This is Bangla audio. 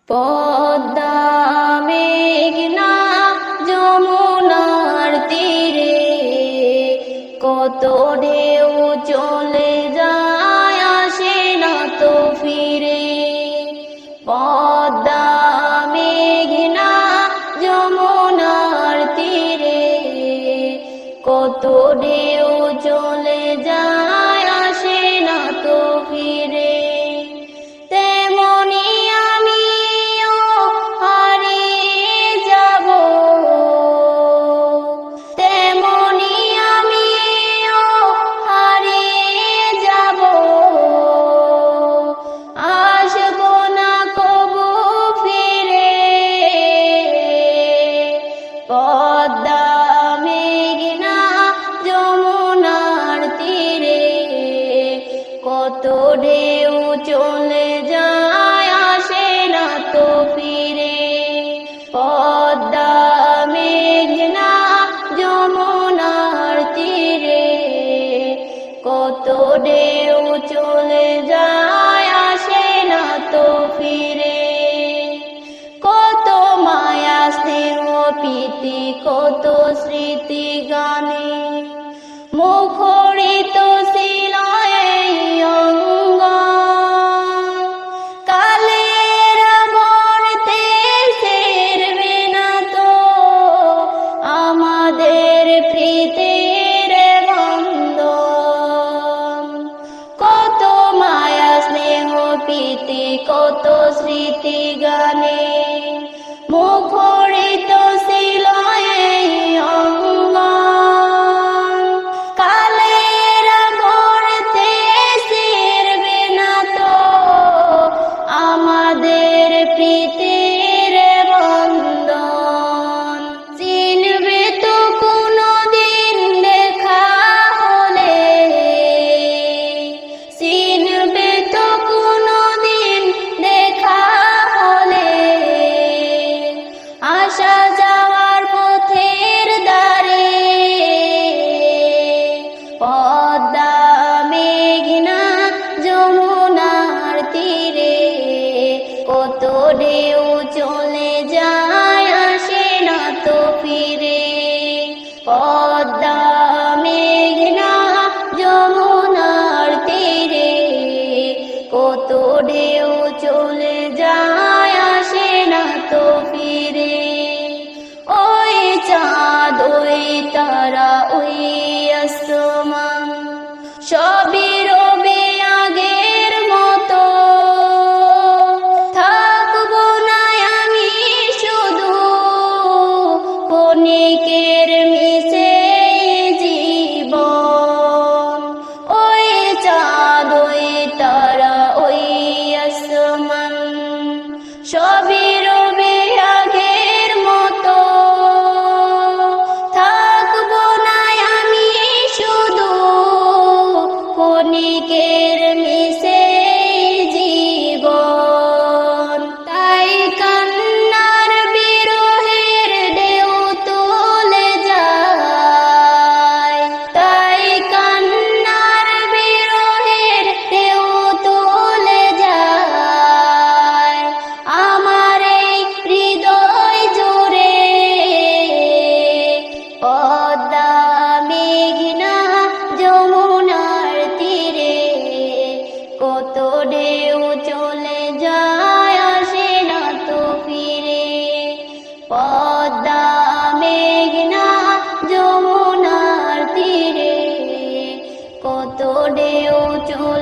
পদ্মা মেঘনা যমুনার তীরে কত ঢেউ চলে যায়, আসে না তো ফিরে। পদ্মা মেঘনা যমুনার তীরে কত ঢেউ চলে যায়, আসে না তো ফিরে। তেমনি আমিও হারিয়ে যাব, তেমনি আমিও হারিয়ে যাব, আসব না কবু ফিরে। পদ্মা মেঘনা যমুনার তীরে কত ঢেউ চলে যায়, আসে না তো ফিরে। পদ্মা মেঘনা যমুনার তীরে কত ঢেউ চলে যায়, আসে না তো ফিরে। কত মায়া স্নেহ প্রীতি কত স্মৃতি গানে মুখরিত ছিল এই অঙ্গ। কালের আবর্তে ছেড়বে না তো আমাদের প্রীতির বন্ধন। কত মায়া স্নেহ প্রীতি কত স্মৃতি গানে মুখরিত ছিল এই অঙ্গ। কালের আবর্তে ছিড়বে না তো আমাদের প্রীতির বন্ধন। চিনবে তো কোনদিন দেখা হলে, চিনবে তো কোনদিন দেখা হলে, আসা যাওয়ার পথের ধারে। পদ্মা মেঘনা যমুনার তীরে কত ঢেউ চলে যায়, আসে না তো ফিরে। পদ্মা মেঘনা যমুনার তীরে কত ঢেউ চলে যায়, আসে না তো ফিরে। ওই চাঁদ ওই তারা ওই আসমান সবই রবে আগের মতো। থাকবো না আমি শুধু ক্ষণিকের মিশে জীবন। ওই চাঁদ ওই তারা ওই আসমান সবই রবে আগের মতো। থাকবো না আমি শুধু ক্ষণিকের মিশে জীবন। তাই কান্নার বিরহের ঢেউ তুলে যায়, তাই কান্নার বিরহের ঢেউ তুলে যায় আমার এই হৃদয় জুড়ে। পদ্মা মেঘনা যমুনার তীরে কত ঢেউ চলে যায়, আসে না তো ফিরে। পদ্মা মেঘনা যমুনার তীরে কত ঢেউ চলে